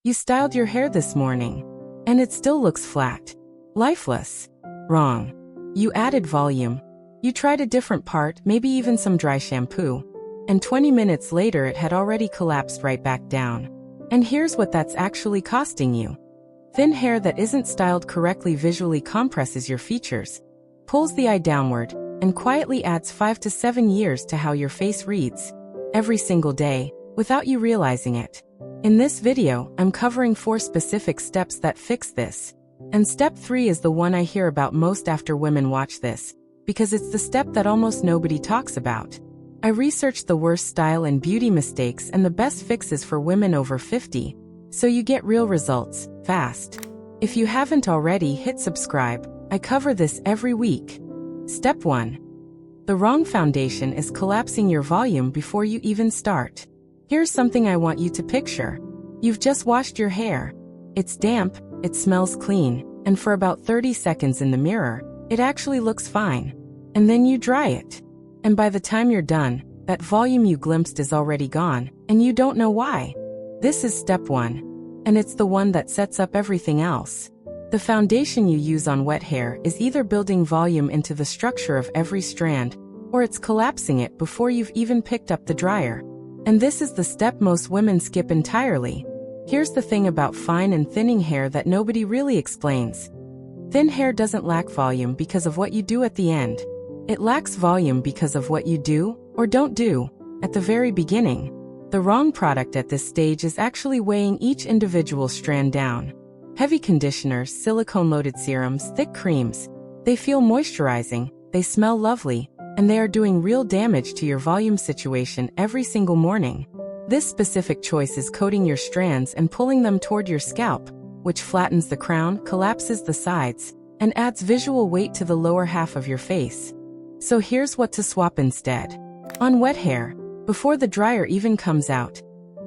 You styled your hair this morning, and it still looks flat. Lifeless. Wrong. You added volume. You tried a different part, maybe even some dry shampoo. And 20 minutes later it had already collapsed right back down. And here's what that's actually costing you. Thin hair that isn't styled correctly visually compresses your features, pulls the eye downward, and quietly adds 5 to 7 years to how your face reads, every single day, without you realizing it. In this video, I'm covering 4 specific steps that fix this. And step 3 is the one I hear about most after women watch this, because it's the step that almost nobody talks about. I researched the worst style and beauty mistakes and the best fixes for women over 50, so you get real results, fast. If you haven't already, hit subscribe. I cover this every week. Step 1. The wrong foundation is collapsing your volume before you even start. Here's something I want you to picture. You've just washed your hair. It's damp, it smells clean, and for about 30 seconds in the mirror, it actually looks fine. And then you dry it. And by the time you're done, that volume you glimpsed is already gone, and you don't know why. This is step 1. And it's the one that sets up everything else. The foundation you use on wet hair is either building volume into the structure of every strand, or it's collapsing it before you've even picked up the dryer. And this is the step most women skip entirely. Here's the thing about fine and thinning hair that nobody really explains. Thin hair doesn't lack volume because of what you do at the end. It lacks volume because of what you do, or don't do, at the very beginning. The wrong product at this stage is actually weighing each individual strand down. Heavy conditioners, silicone-loaded serums, thick creams. They feel moisturizing, they smell lovely, and they are doing real damage to your volume situation every single morning. This specific choice is coating your strands and pulling them toward your scalp, which flattens the crown, collapses the sides, and adds visual weight to the lower half of your face. So here's what to swap instead. On wet hair, before the dryer even comes out,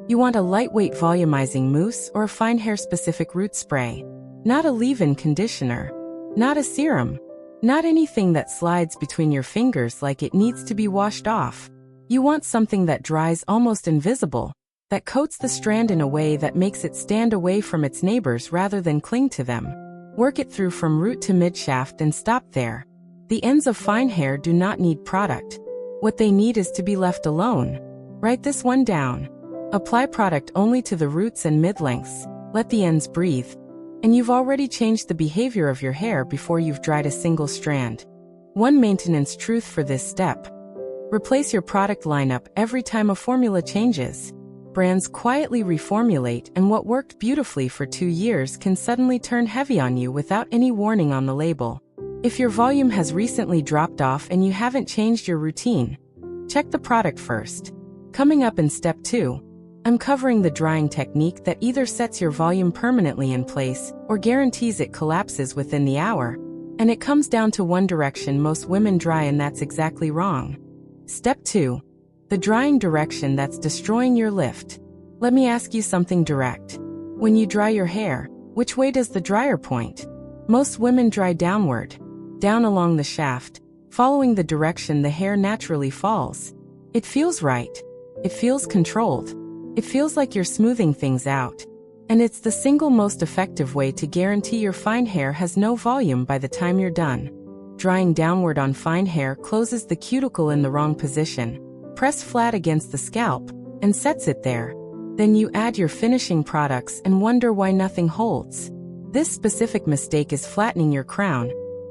you want a lightweight volumizing mousse or a fine hair-specific root spray. Not a leave-in conditioner. Not a serum. Not anything that slides between your fingers like it needs to be washed off. You want something that dries almost invisible, that coats the strand in a way that makes it stand away from its neighbors rather than cling to them. Work it through from root to mid-shaft and stop there. The ends of fine hair do not need product. What they need is to be left alone. Write this one down. Apply product only to the roots and mid-lengths, let the ends breathe, and you've already changed the behavior of your hair before you've dried a single strand. One maintenance truth for this step. Replace your product lineup every time a formula changes. Brands quietly reformulate, and what worked beautifully for 2 years can suddenly turn heavy on you without any warning on the label. If your volume has recently dropped off and you haven't changed your routine, check the product first. Coming up in step 2, I'm covering the drying technique that either sets your volume permanently in place or guarantees it collapses within the hour. And it comes down to one direction most women dry, and that's exactly wrong. Step 2. The drying direction that's destroying your lift. Let me ask you something direct. When you dry your hair, which way does the dryer point? Most women dry downward, down along the shaft, following the direction the hair naturally falls. It feels right. It feels controlled. It feels like you're smoothing things out. And it's the single most effective way to guarantee your fine hair has no volume by the time you're done. Drying downward on fine hair closes the cuticle in the wrong position, press flat against the scalp, and sets it there. Then you add your finishing products and wonder why nothing holds. This specific mistake is flattening your crown,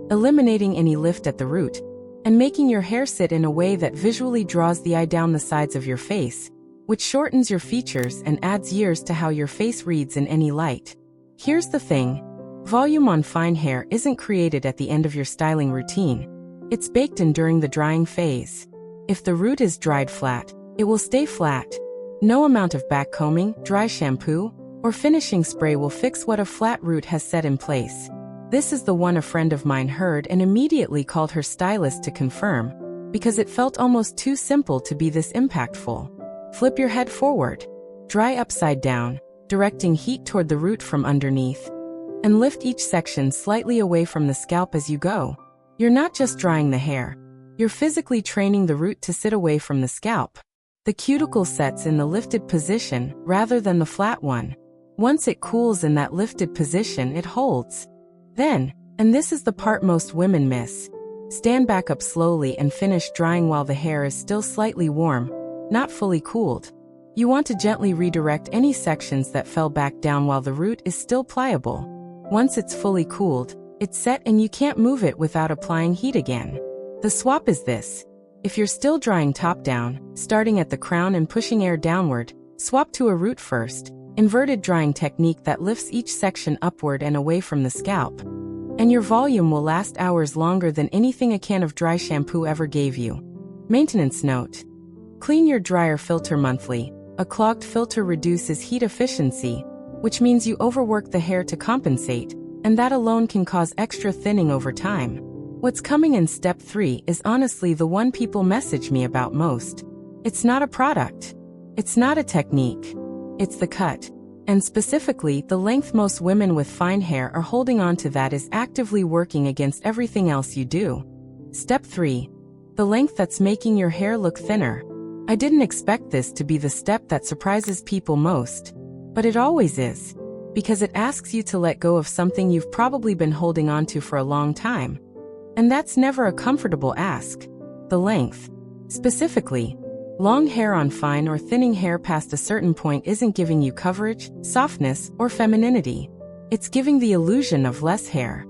eliminating any lift at the root, and making your hair sit in a way that visually draws the eye down the sides of your face, which shortens your features and adds years to how your face reads in any light. Here's the thing. Volume on fine hair isn't created at the end of your styling routine. It's baked in during the drying phase. If the root is dried flat, it will stay flat. No amount of backcombing, dry shampoo, or finishing spray will fix what a flat root has set in place. This is the one a friend of mine heard and immediately called her stylist to confirm, because it felt almost too simple to be this impactful. Flip your head forward. Dry upside down, directing heat toward the root from underneath. And lift each section slightly away from the scalp as you go. You're not just drying the hair. You're physically training the root to sit away from the scalp. The cuticle sets in the lifted position rather than the flat one. Once it cools in that lifted position, it holds. Then, and this is the part most women miss, stand back up slowly and finish drying while the hair is still slightly warm, not fully cooled. You want to gently redirect any sections that fell back down while the root is still pliable. Once it's fully cooled, it's set and you can't move it without applying heat again. The swap is this. If you're still drying top down, starting at the crown and pushing air downward, swap to a root first, inverted drying technique that lifts each section upward and away from the scalp. And your volume will last hours longer than anything a can of dry shampoo ever gave you. Maintenance note. Clean your dryer filter monthly. A clogged filter reduces heat efficiency, which means you overwork the hair to compensate, and that alone can cause extra thinning over time. What's coming in step 3 is honestly the one people message me about most. It's not a product. It's not a technique. It's the cut. And specifically, the length. Most women with fine hair are holding on to that is actively working against everything else you do. Step 3. The length that's making your hair look thinner. I didn't expect this to be the step that surprises people most. But it always is. Because it asks you to let go of something you've probably been holding on to for a long time. And that's never a comfortable ask. The length. Specifically, long hair on fine or thinning hair past a certain point isn't giving you coverage, softness, or femininity. It's giving the illusion of less hair.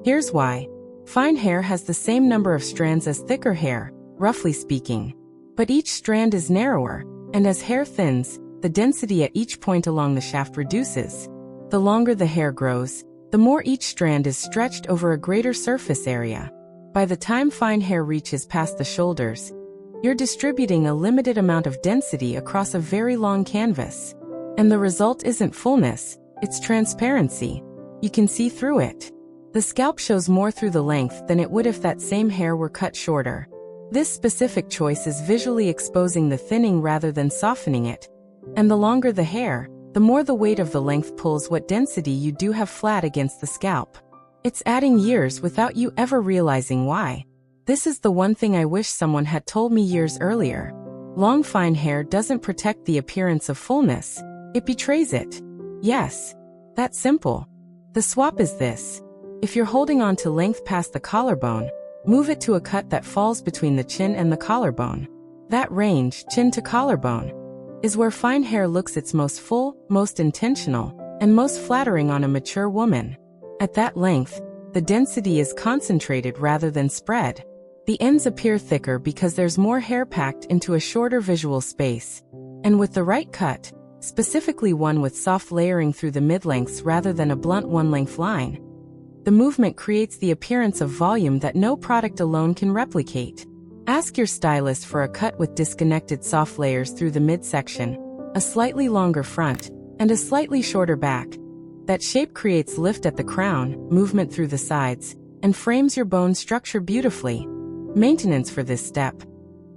Here's why. Fine hair has the same number of strands as thicker hair, roughly speaking. But each strand is narrower, and as hair thins, the density at each point along the shaft reduces. The longer the hair grows, the more each strand is stretched over a greater surface area. By the time fine hair reaches past the shoulders, you're distributing a limited amount of density across a very long canvas. And the result isn't fullness, it's transparency. You can see through it. The scalp shows more through the length than it would if that same hair were cut shorter. This specific choice is visually exposing the thinning rather than softening it. And the longer the hair, the more the weight of the length pulls what density you do have flat against the scalp. It's adding years without you ever realizing why. This is the one thing I wish someone had told me years earlier. Long fine hair doesn't protect the appearance of fullness. It betrays it. Yes. That's simple. The swap is this. If you're holding on to length past the collarbone, move it to a cut that falls between the chin and the collarbone. That range, chin to collarbone, is where fine hair looks its most full, most intentional, and most flattering on a mature woman. At that length, the density is concentrated rather than spread. The ends appear thicker because there's more hair packed into a shorter visual space. And with the right cut, specifically one with soft layering through the mid-lengths rather than a blunt one-length line, the movement creates the appearance of volume that no product alone can replicate. Ask your stylist for a cut with disconnected soft layers through the midsection, a slightly longer front, and a slightly shorter back. That shape creates lift at the crown, movement through the sides, and frames your bone structure beautifully. Maintenance for this step.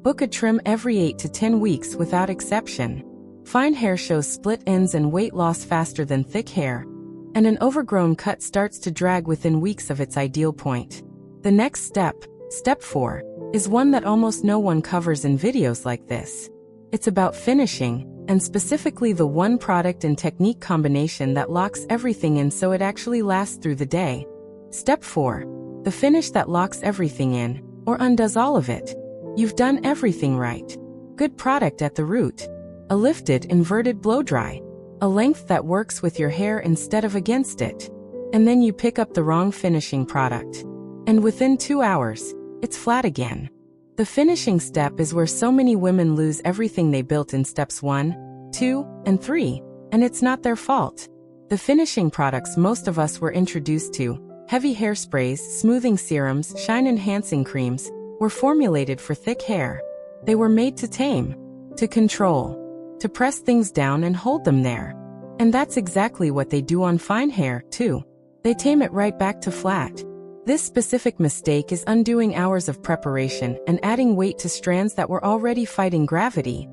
Book a trim every 8 to 10 weeks without exception. Fine hair shows split ends and weight loss faster than thick hair, and an overgrown cut starts to drag within weeks of its ideal point. The next step, step 4, is one that almost no one covers in videos like this. It's about finishing, and specifically the one product and technique combination that locks everything in so it actually lasts through the day. Step 4. The finish that locks everything in, or undoes all of it. You've done everything right. Good product at the root. A lifted, inverted blow-dry. A length that works with your hair instead of against it. And then you pick up the wrong finishing product. And within 2 hours, it's flat again. The finishing step is where so many women lose everything they built in steps 1, 2, and 3, and it's not their fault. The finishing products most of us were introduced to, heavy hairsprays, smoothing serums, shine-enhancing creams, were formulated for thick hair. They were made to tame, to control, to press things down and hold them there. And that's exactly what they do on fine hair, too. They tame it right back to flat. This specific mistake is undoing hours of preparation and adding weight to strands that were already fighting gravity.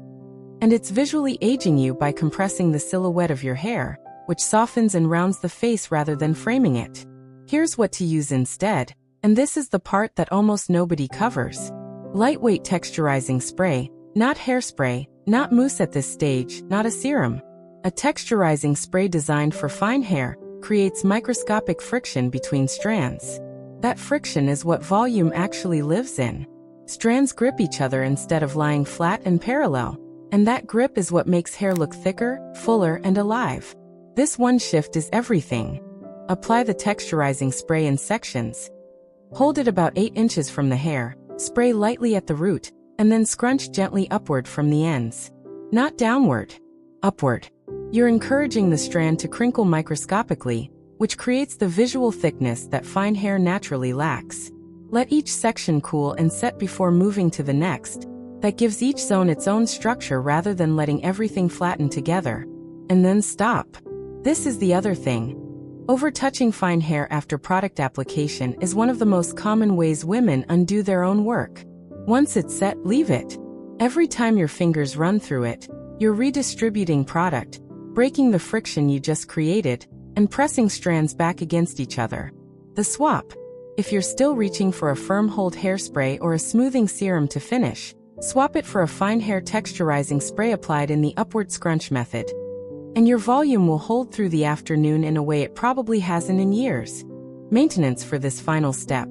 And it's visually aging you by compressing the silhouette of your hair, which softens and rounds the face rather than framing it. Here's what to use instead, and this is the part that almost nobody covers. Lightweight texturizing spray, not hairspray, not mousse at this stage, not a serum. A texturizing spray designed for fine hair creates microscopic friction between strands. That friction is what volume actually lives in. Strands grip each other instead of lying flat and parallel, and that grip is what makes hair look thicker, fuller, and alive. This one shift is everything. Apply the texturizing spray in sections. Hold it about 8 inches from the hair, spray lightly at the root, and then scrunch gently upward from the ends. Not downward. Upward. You're encouraging the strand to crinkle microscopically, which creates the visual thickness that fine hair naturally lacks. Let each section cool and set before moving to the next. That gives each zone its own structure rather than letting everything flatten together. And then stop. This is the other thing. Over-touching fine hair after product application is one of the most common ways women undo their own work. Once it's set, leave it. Every time your fingers run through it, you're redistributing product, breaking the friction you just created, and pressing strands back against each other. The swap. If you're still reaching for a firm hold hairspray or a smoothing serum to finish, swap it for a fine hair texturizing spray applied in the upward scrunch method. And your volume will hold through the afternoon in a way it probably hasn't in years. Maintenance for this final step.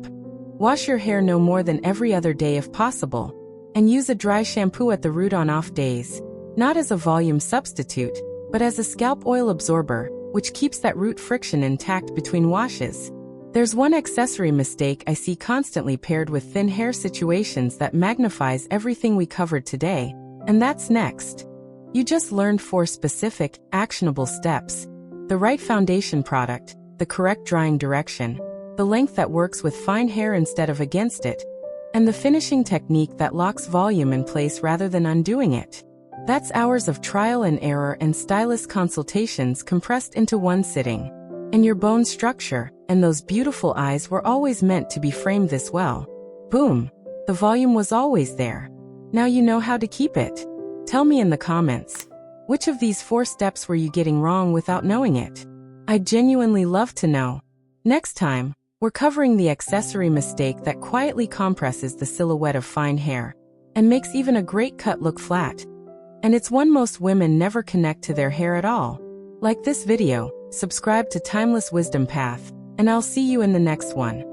Wash your hair no more than every other day if possible, and use a dry shampoo at the root on off days, not as a volume substitute, but as a scalp oil absorber, which keeps that root friction intact between washes. There's one accessory mistake I see constantly paired with thin hair situations that magnifies everything we covered today, and that's next. You just learned 4 specific, actionable steps: the right foundation product, the correct drying direction, the length that works with fine hair instead of against it, and the finishing technique that locks volume in place rather than undoing it. That's hours of trial and error and stylist consultations compressed into one sitting. And your bone structure, and those beautiful eyes were always meant to be framed this well. Boom! The volume was always there. Now you know how to keep it. Tell me in the comments, which of these 4 steps were you getting wrong without knowing it? I'd genuinely love to know. Next time, we're covering the accessory mistake that quietly compresses the silhouette of fine hair and makes even a great cut look flat. And it's one most women never connect to their hair at all. Like this video, subscribe to Timeless Wisdom Path, and I'll see you in the next one.